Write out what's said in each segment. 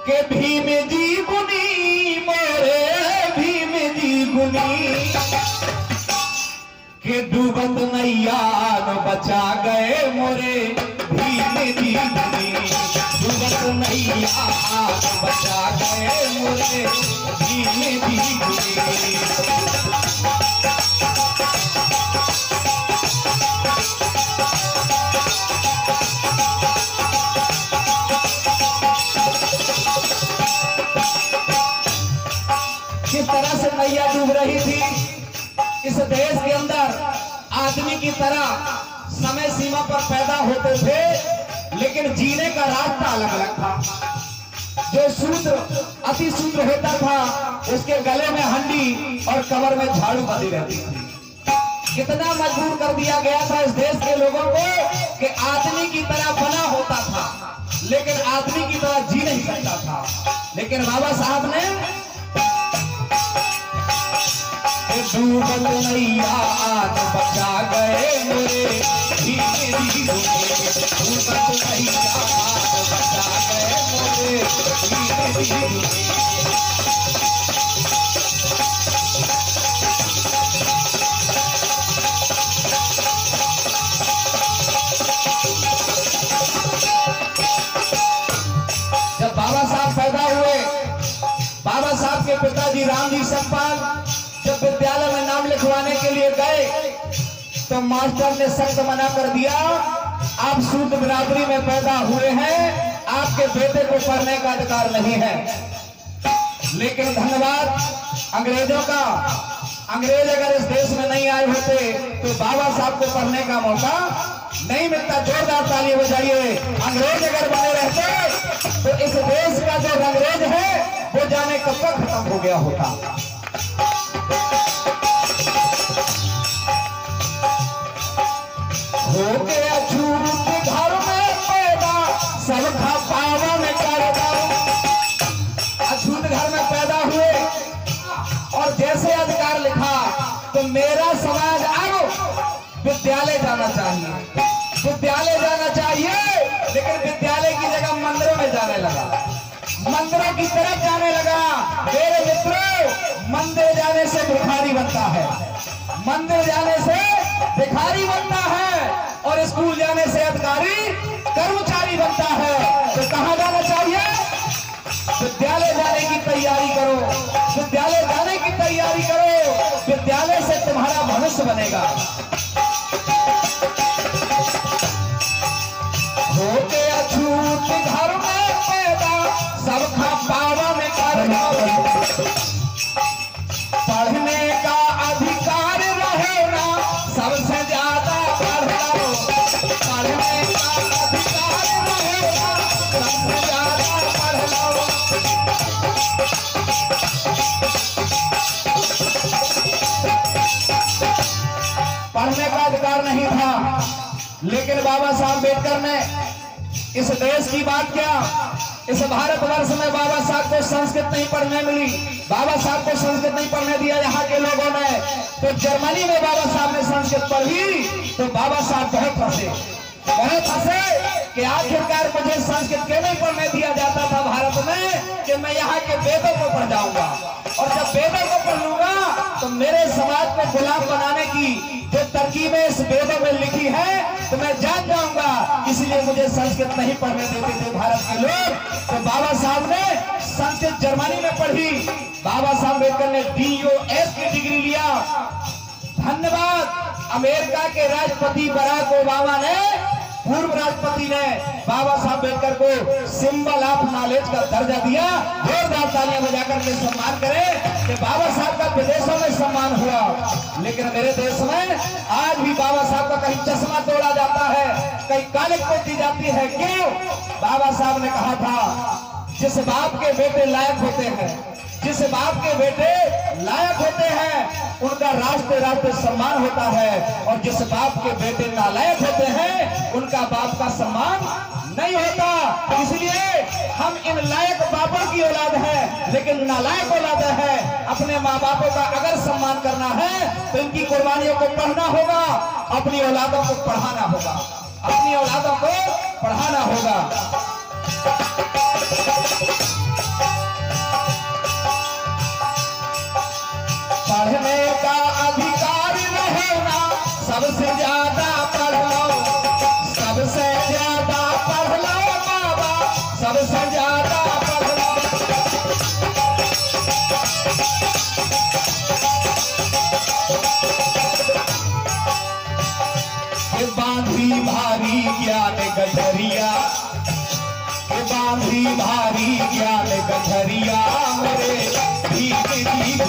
के भीम जी गुनी मोरे भीम जी गुनी के डूबत नैया न बचा गए मोरे भीम जी गुनी डूबत नैया न बचा गए मोरे भीम जी गुनी। किस तरह से नैया डूब रही थी इस देश के अंदर, आदमी की तरह समय सीमा पर पैदा होते थे, लेकिन जीने का रास्ता अलग अलग था। जो शूद्र अति शूद्र होता था उसके गले में हंडी और कमर में झाड़ू बंधी रहती थी। कितना मजबूर कर दिया गया था इस देश के लोगों को कि आदमी की तरह बना होता था लेकिन आदमी की तरह जी नहीं सकता था। लेकिन बाबा साहब ने डूबत नैया आज बचा गए मोरे भीम जी गुनी डूबत नैया आज बचा गए मोरे भीम जी गुनी। जब बाबा साहब पैदा हुए, बाबा साहब के पिताजी रामजी सतपाल जब विद्यालय में नाम लिखवाने के लिए गए तो मास्टर ने सख्त मना कर दिया, आप शूद्र बिरादरी में पैदा हुए हैं, आपके बेटे को पढ़ने का अधिकार नहीं है। लेकिन धन्यवाद अंग्रेजों का, अंग्रेज अगर इस देश में नहीं आए होते तो बाबा साहब को पढ़ने का मौका नहीं मिलता। जोरदार ताली बजाइए। अंग्रेज अगर बने रहते तो इस देश का जो अंग्रेज है वो जाने कब तक खत्म हो गया होता। हो गया झूठ घर में पैदा सब पावा में कर दो। अछूत घर में पैदा हुए और जैसे अधिकार लिखा तो मेरा समाज आओ विद्यालय जाना चाहिए, विद्यालय जाना चाहिए, लेकिन विद्यालय की जगह मंदिरों में जाने लगा, मंदिरों की तरफ जाने लगा। मेरे मित्रों, मंदिर जाने से भिखारी बनता है, मंदिर जाने से भिखारी बनता है और स्कूल जाने से अधिकारी कर्मचारी बनता है। तो कहां जाना चाहिए? विद्यालय जाने की तैयारी करो, विद्यालय जाने की तैयारी करो, विद्यालय से तुम्हारा भविष्य बनेगा। होके अछूत घर में पैदा सब पावा में कर दो। पढ़ने का अधिकार रहे ना सबसे ज्यादा पढ़ लो, पढ़ने का अधिकार रहे ना सबसे ज्यादा पढ़ लो। पढ़ने का अधिकार नहीं था, लेकिन बाबा साहब अम्बेडकर ने इस देश की बात क्या, इस भारतवर्ष में बाबा साहब को संस्कृत नहीं पढ़ने मिली, बाबा साहब को संस्कृत नहीं पढ़ने दिया यहाँ के लोगों ने। तो जर्मनी में बाबा साहब ने संस्कृत पढ़ी तो बाबा साहब बहुत हंसे कि आखिरकार मुझे संस्कृत क्यों नहीं पढ़ने दिया जाता था भारत में कि मैं यहाँ के वेदों को पढ़ जाऊंगा, और जब वेदों को पढ़ लूंगा तो मेरे समाज को गुलाम बनाने की जो तरकीबें इस वेदों में लिखी है तो मैं जान जाऊंगा, इसलिए मुझे संस्कृत नहीं पढ़ने देते थे भारत के लोग। तो बाबा साहब ने संस्कृत जर्मनी में पढ़ी, बाबा साहब अम्बेडकर ने DOS की डिग्री लिया। धन्यवाद अमेरिका के राष्ट्रपति बराक ओबामा ने, पूर्व राष्ट्रपति ने बाबा साहब अम्बेडकर को सिंबल ऑफ नॉलेज का दर्जा दिया। जोरदार तालियां बजाकर के सम्मान करें कि बाबा साहब का विदेशों में सम्मान हुआ, लेकिन मेरे देश में आज भी बाबा साहब का कहीं चश्मा तोड़ा जाता है, कहीं कालिक दी जाती है। क्यों? बाबा साहब ने कहा था जिस बाप के बेटे लायक होते हैं, जिस बाप के बेटे लायक होते हैं उनका रास्ते रास्ते सम्मान होता है, और जिस बाप के बेटे नालायक होते हैं उनका बाप का सम्मान नहीं होता। इसलिए हम इन लायक बापों की औलाद है, लेकिन नालायक औलाद है। अपने माँ बापों का अगर सम्मान करना है तो इनकी कुर्बानियों को पढ़ना होगा, अपनी औलादों को पढ़ाना होगा, अपनी औलादों को पढ़ाना होगा। सबसे ज्यादा पढ़ना। बांधी भारी ज्ञान गठरिया, बांधी भारी ज्ञान गठरिया मेरे भीग भीग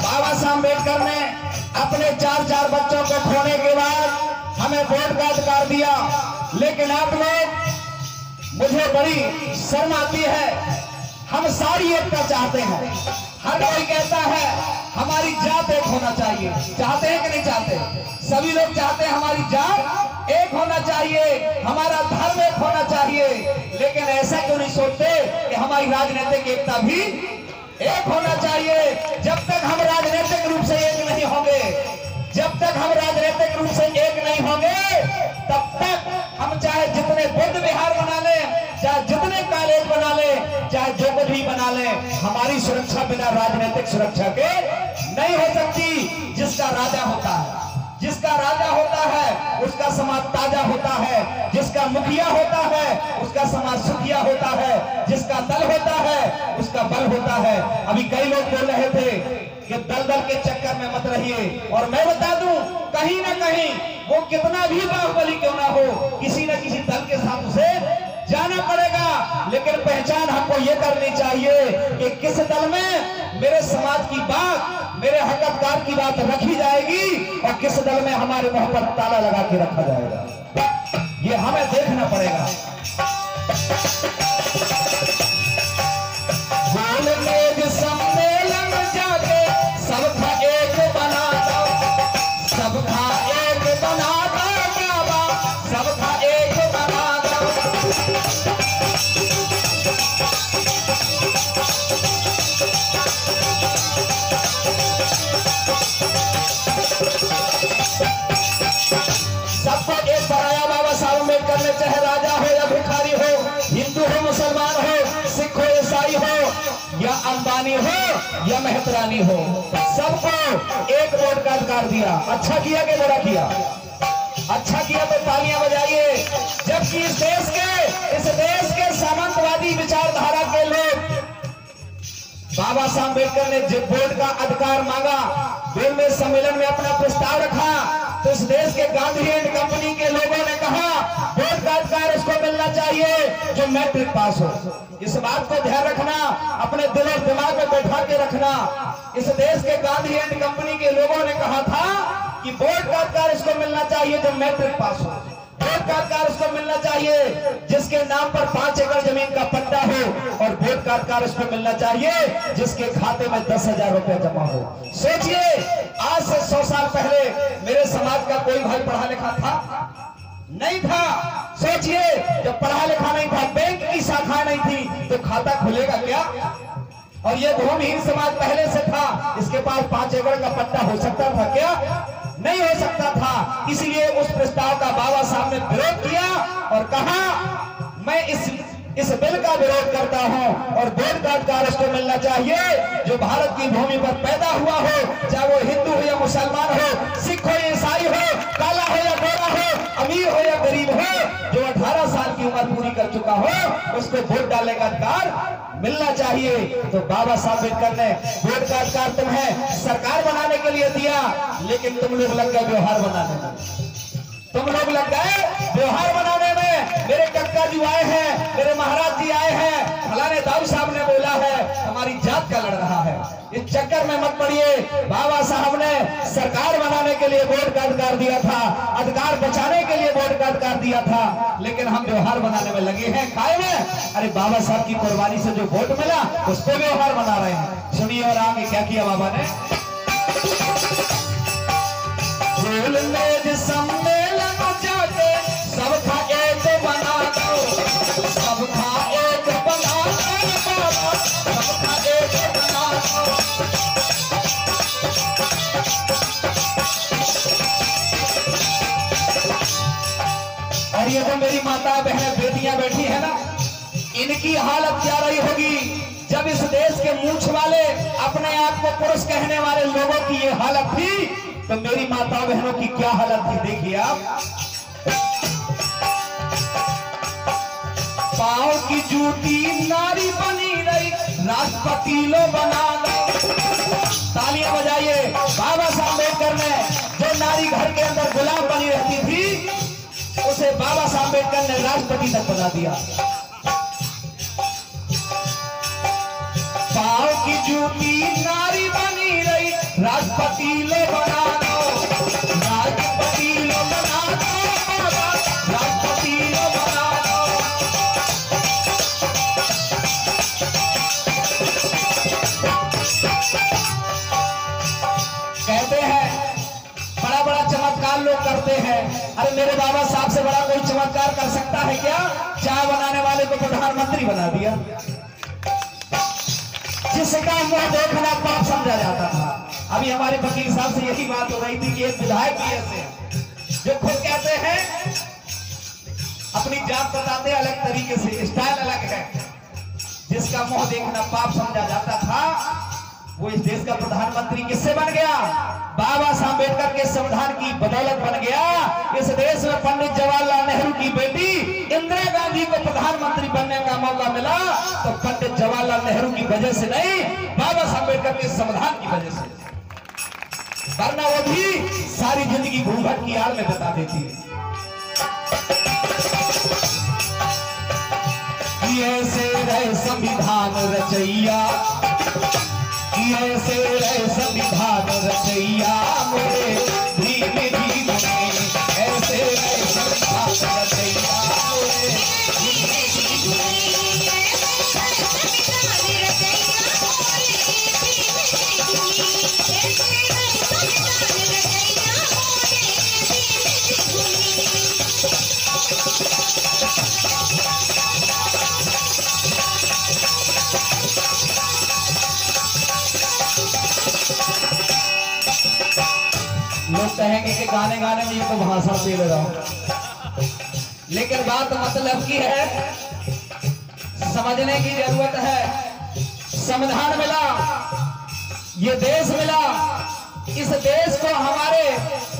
बाबा साहब अम्बेडकर ने अपने 4 बच्चों को खोने के बाद हमें वोट का अधिकार दिया, लेकिन आप लोग, मुझे बड़ी शर्म आती है। हम सारी एकता चाहते हैं। हर कोई कहता है हमारी जात एक होना चाहिए। चाहते हैं कि नहीं चाहते? सभी लोग चाहते हैं हमारी जात एक होना चाहिए, हमारा धर्म एक होना चाहिए। लेकिन ऐसा क्यों नहीं सोचते कि हमारी राजनीतिक एकता भी एक होना चाहिए? जब तक हम राजनीतिक रूप से एक नहीं होंगे, जब तक हम राजनीतिक रूप से एक नहीं होंगे, तब तक हम चाहे जितने बुद्ध विहार बना लें, चाहे जितने कॉलेज बना लें, चाहे जो कुछ भी बना लें, हमारी सुरक्षा बिना राजनीतिक सुरक्षा के नहीं हो सकती। जिसका राजा होता है, जिसका राजा होता है उसका समाज ताजा होता है, जिसका मुखिया होता है उसका समाज सुखिया होता है, जिसका दल होता है उसका बल होता है। अभी कई लोग बोल रहे थे कि दल के चक्कर में मत रहिए, और मैं बता दूं कहीं ना कहीं वो कितना भी बाहुबली क्यों ना हो, किसी न किसी दल के साथ उसे जाना पड़ेगा। लेकिन पहचान हमको ये करनी चाहिए कि किस दल में मेरे समाज की बात, मेरे हक अधिकार की बात रखी जाएगी और किस दल में हमारे मुंह पर ताला लगा के रखा जाएगा। ये हमें देखना पड़ेगा। सम्मेलन जाके सबका एक बना दो, सबका एक बना दो बाबा, सबका एक बना दो। सबको एक बनाया बाबा साहब अम्बेडकर ने, चाहे राजा हो या भिखारी हो, हिंदू हो मुसलमान हो, सिख हो ईसाई हो या अंबानी हो या मेहतरानी हो, सबको एक वोट का अधिकार दिया। अच्छा किया कि बुरा किया? अच्छा किया तो तालियां बजाइए। जबकि इस देश के सामंतवादी विचारधारा के लोग, बाबा साहब अम्बेडकर ने जब वोट का अधिकार मांगा, बिल में सम्मेलन में अपना प्रस्ताव रखा, तो इस देश के गांधी एंड कंपनी के लोगों ने कहा वोट का अधिकार उसको मिलना चाहिए जो मैट्रिक पास हो। इस बात को ध्यान रखना, अपने दिल और दिमाग में बैठा के रखना। इस देश के गांधी एंड कंपनी के लोगों ने कहा था कि वोट का अधिकार इसको मिलना चाहिए जो मैट्रिक पास हो, वोट का अधिकार उसको मिलना चाहिए जिसके नाम पर 5 एकड़ जमीन का पट्टा हो, और वोट का अधिकार उसको मिलना चाहिए जिसके खाते में 10,000 रुपया जमा हो। सोचिए, आज से 100 साल पहले मेरे समाज का कोई भाई पढ़ा लिखा था? नहीं था। सोचिए, जब पढ़ा लिखा नहीं था, बैंक की शाखा नहीं थी, तो खाता खुलेगा क्या? और ये भूमिहीन समाज पहले से था, इसके पास 5 एकड़ का पट्टा हो सकता था क्या? नहीं हो सकता था। इसलिए उस प्रस्ताव का बाबा साहब ने विरोध किया और कहा मैं इस बिल का विरोध करता हूं, और वोट का अधिकार उसको मिलना चाहिए जो भारत की भूमि पर पैदा हुआ हो, चाहे वो हिंदू हो या मुसलमान हो, सिख हो या ईसाई हो, काला हो या गोरा हो, अमीर हो या गरीब हो, जो 18 साल की उम्र पूरी कर चुका हो, उसको वोट डालने का अधिकार मिलना चाहिए। तो बाबा साहब अम्बेडकर ने वोट का अधिकार तुम्हें सरकार बनाने के लिए दिया, लेकिन तुम लोग लग गए व्यवहार बनाने में। तुम लोग लग गए व्यवहार बनाने में। मेरे कक्का जी आए हैं, मेरे महाराज जी आए हैं, फलाने दाऊ साहब ने बोला है, हमारी जात का लड़ रहा है। इस चक्कर में मत पड़िए। बाबा साहब ने सरकार बनाने के लिए वोट का अधिकार दिया था, अधिकार बचाने के लिए वोट का अधिकार दिया था, लेकिन हम व्यवहार बनाने में लगे हैं, कायम है। अरे बाबा साहब की कुर्बानी से जो वोट मिला उस पर व्यवहार बना रहे हैं। सुनिए और आगे क्या किया बाबा ने। सम्मेलन जाके सबका एक बना दो, सबका एक बना दो बाबा, सबका एक बना दो। और ये जो मेरी माता बहनें बेटियां बैठी है ना, इनकी हालत क्या रही होगी जब इस देश के मूंछ वाले अपने आप को पुरुष कहने वाले लोगों की ये हालत थी, तो मेरी माता बहनों की क्या हालत थी देखिए आप। पाँव की जूती नारी बनी रही, राष्ट्रपति लो बना लो। तालियां बजाइए। बाबा साहब अम्बेडकर ने जो नारी घर के अंदर गुलाम बनी रहती थी, उसे बाबा साहब अम्बेडकर ने राष्ट्रपति तक बना दिया। पाँव की जूती नारी बनी रही, राष्ट्रपति लो बना लो, राष्ट्रपति लो बना लो बाबा, राष्ट्रपति लो बना लो। कहते हैं बड़ा बड़ा चमत्कार लोग करते हैं। अरे मेरे बाबा साहब से बड़ा कोई चमत्कार कर सकता है क्या? चाय बनाने वाले को प्रधानमंत्री बना दिया, जिसका मुंह देखना पाप समझा जाता था। अभी हमारे वकील साहब से यही बात हो रही थी कि एक विधायक भी ऐसे हैं जो खुद कहते हैं, अपनी जात बताते अलग तरीके से, स्टाइल अलग है, जिसका मुंह देखना पाप समझा जाता था, वो इस देश का प्रधानमंत्री किससे बन गया? बाबा साहब अम्बेडकर के संविधान की बदौलत बन गया। इस देश में पंडित जवाहरलाल नेहरू की बेटी इंदिरा गांधी को प्रधानमंत्री बनने का मौका मिला, तो पंडित जवाहरलाल नेहरू की वजह से नहीं, बाबा साहब अम्बेडकर के संविधान की वजह से। वरना वो भी सारी जिंदगी घूंघट की आड़ में बिता देती है। ऐसे रहे संविधान रचैया, ऐसे रहे संविधान रचैया मेरे धीमे धीमे, ऐसे रहे संविधान रचैया मेरे धीमे धीमे। लोग कहेंगे कि गाने गाने में ये तो भाषण दे रहा हूं, लेकिन बात मतलब की है, समझने की जरूरत है। संविधान मिला, ये देश मिला, इस देश को हमारे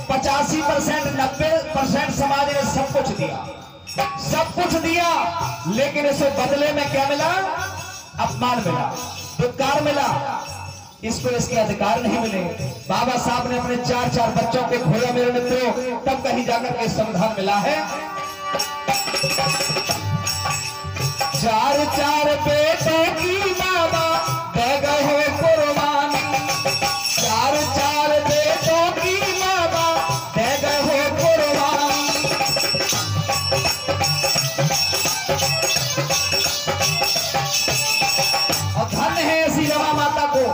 85% 90% समाज ने सब कुछ दिया, सब कुछ दिया, लेकिन इसे बदले में क्या मिला? अपमान मिला, धिक्कार मिला, इसको इसके अधिकार नहीं मिले। बाबा साहब ने अपने 4-4 बच्चों पे खोया मेरे मित्रों, तब कहीं जाकर के संविधान मिला है। 4-4 बेटों की बाबा दे गए हो कुर्बानी, 4-4 बेटों की बाबा दे गए हो कुर्बानी। और धन्य है ऐसी रमा माता को,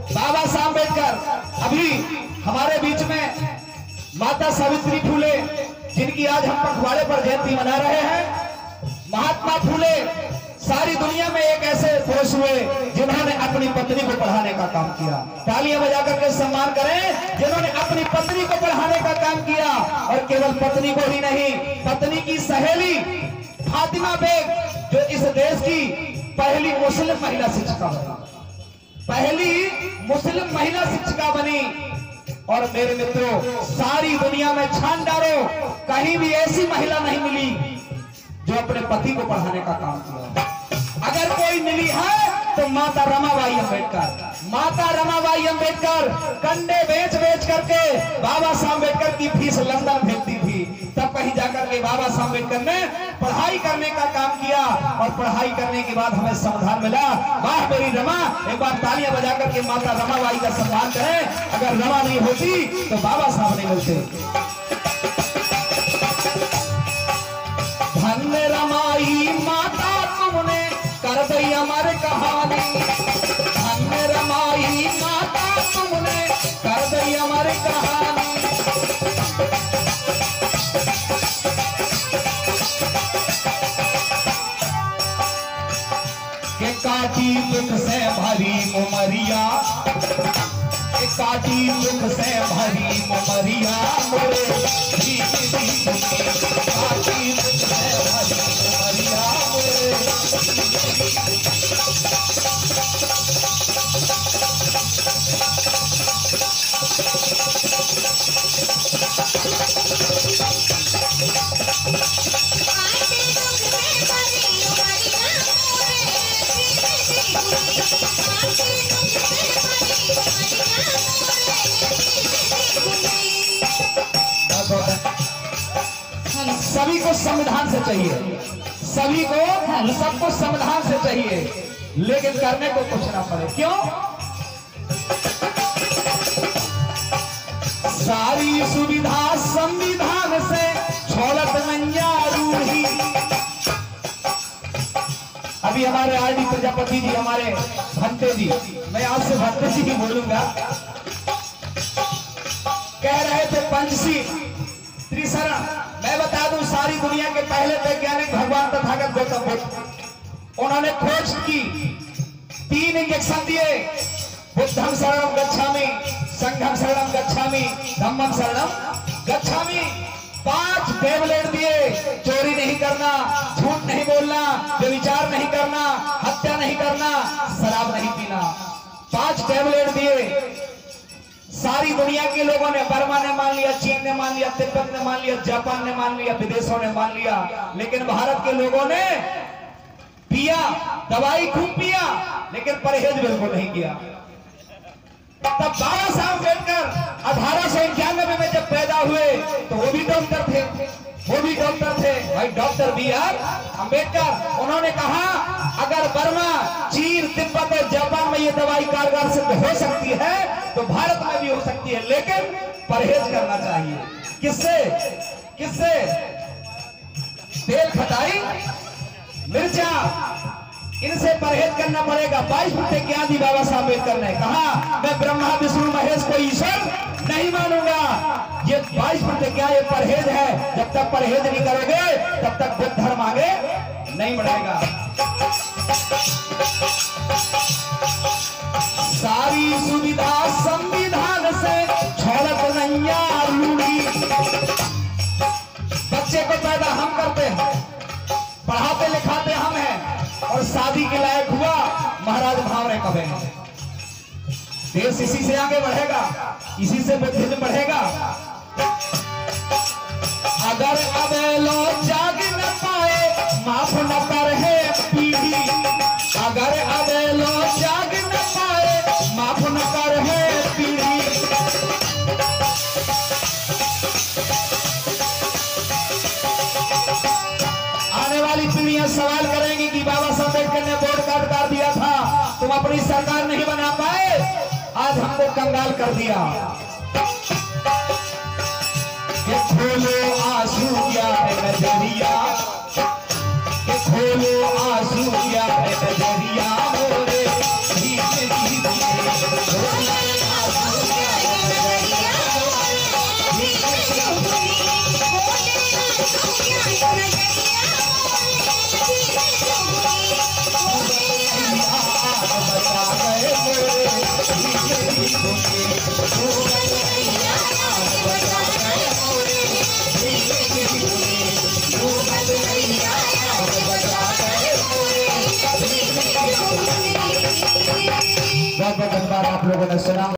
बाबा साहब अम्बेडकर। अभी हमारे बीच में माता सावित्री फूले, जिनकी आज हम पखवाड़े पर जयंती मना रहे हैं। महात्मा फूले सारी दुनिया में एक ऐसे पुरुष हुए जिन्होंने अपनी पत्नी को पढ़ाने का काम किया। तालियां बजाकर के सम्मान करें जिन्होंने अपनी पत्नी को पढ़ाने का काम किया। और केवल पत्नी को ही नहीं, पत्नी की सहेली फातिमा बेग, जो इस देश की पहली मुस्लिम महिला शिक्षिका बनी, पहली मुस्लिम महिला शिक्षिका बनी। और मेरे मित्रों, सारी दुनिया में छान डालो, कहीं भी ऐसी महिला नहीं मिली जो अपने पति को पढ़ाने का काम किया। अगर कोई मिली है तो माता रमाबाई अम्बेडकर। माता रमाबाई अम्बेडकर कंडे बेच बेच करके बाबा साहब अम्बेडकर की फीस लंदन भेजती थी। तब कहीं जाकर के बाबा साहब अम्बेडकर ने पढ़ाई करने का काम किया और पढ़ाई करने के बाद हमें संविधान मिला। वाह मेरी रमा, एक बार तालियां बजा करके माता रमाबाई का सम्मान करें। अगर रमा नहीं होती तो बाबा साहब नहीं मिलते। धन्य रमाई माता तुमने कर दी अमर कहानी, धन्य रमाई माता तुमने कर दी अमर कहानी। के काटी दुख से भरी उमरिया, के काटी दुख से भरी उमरिया मोरे काटी दुख से भरी उमरिया सभी को संविधान से चाहिए, सभी को सबको संविधान से चाहिए, लेकिन करने को कुछ ना पड़े। क्यों? सारी सुविधा संविधान से छोड़त नैया रूढ़ी। अभी हमारे आरडी प्रजापति जी, हमारे भंते जी, मैं आपसे भंते जी ही बोलूंगा, कह रहे थे पंचशील त्रिशरण। मैं बता दूं, सारी दुनिया के पहले वैज्ञानिक भगवान तथागत गौतम बुद्ध, उन्होंने खोज की, 3 इंजेक्शन दिए, बुद्धम शरणम गच्छामि, संघम शरणम गच्छामि, धम्मम शरणम गच्छामि। 5 टेबलेट दिए, चोरी नहीं करना, झूठ नहीं बोलना, व्यभिचार नहीं करना, हत्या नहीं करना, शराब नहीं पीना। 5 टेबलेट दिए। सारी दुनिया के लोगों ने, बर्मा ने मान लिया, चीन ने मान लिया, तिब्बत ने मान लिया, जापान ने मान लिया, विदेशों ने मान लिया, लेकिन भारत के लोगों ने पिया, दवाई खूब पिया, लेकिन परहेज बिल्कुल नहीं किया। तब बाबा साहब अम्बेडकर 1891 में जब पैदा हुए तो वो भी डॉक्टर थे, वो भी डॉक्टर थे भाई, डॉक्टर BR अम्बेडकर। उन्होंने कहा अगर बर्मा, चीन, तिब्बत और जापान में ये दवाई कारगर सिद्ध हो सकती है तो भारत में भी हो सकती है, लेकिन परहेज करना चाहिए। किससे? किससे? तेल, खटाई, मिर्चा, इनसे परहेज करना पड़ेगा। 22 प्रतिज्ञा दी बाबा साहब अम्बेडकर ने, कहा मैं ब्रह्मा विष्णु महेश को ईश्वर नहीं मानूंगा। ये 22 प्रतिज्ञा, ये परहेज है। जब तक परहेज नहीं करोगे तब तक बुद्ध धर्म आगे नहीं बढ़ेगा। सारी सुविधा संविधान से छोड़त नैया रूढ़ी। बच्चे को पैदा हम करते हैं, पढ़ाते लिखाते हम हैं, और शादी के लायक हुआ महाराज भावरे कबे। देश इसी से आगे बढ़ेगा, इसी से बुद्धिज्म बढ़ेगा। अगर अबेलो जाग न पाए माफ न कर है पीढ़ी, अगर अबेलो जाग न पाए माफ न कर है पीढ़ी। आने वाली पीढ़ियां सवाल करेंगी कि बाबा साहब अम्बेडकर ने वोट कार्ड काट दिया था, तुम अपनी सरकार नहीं बना पाए, आज हमको कंगाल कर दिया। ये खोलो आंसू क्या है नजरिया, ये खोलो आंसू क्या है नजरिया मोरे धीरे धीरे। बहुत बहुत धन्यवाद आप लोगों ने सुना।